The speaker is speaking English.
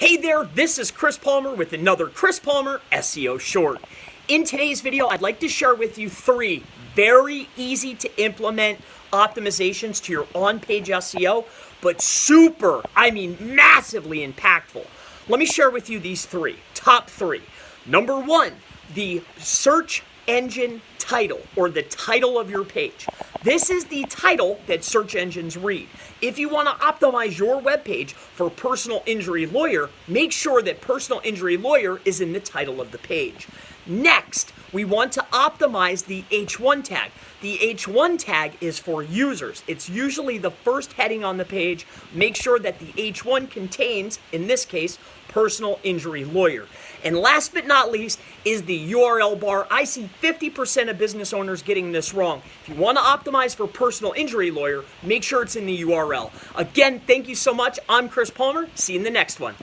Hey there, this is Chris Palmer with another Chris Palmer SEO Short. In today's video, I'd like to share with you 3 very easy to implement optimizations to your on-page SEO, but massively impactful. Let me share with you these top 3. Number 1, the search engine title, or the title of your page. This is the title that search engines read. If you want to optimize your web page for personal injury lawyer, make sure that personal injury lawyer is in the title of the page. Next, we want to optimize the H1 tag. The H1 tag is for users. It's usually the first heading on the page. Make sure that the H1 contains, in this case, personal injury lawyer. And last but not least is the URL bar. I see 50% of business owners getting this wrong. If you want to optimize for personal injury lawyer, make sure it's in the URL. Again, thank you so much. I'm Chris Palmer. See you in the next one.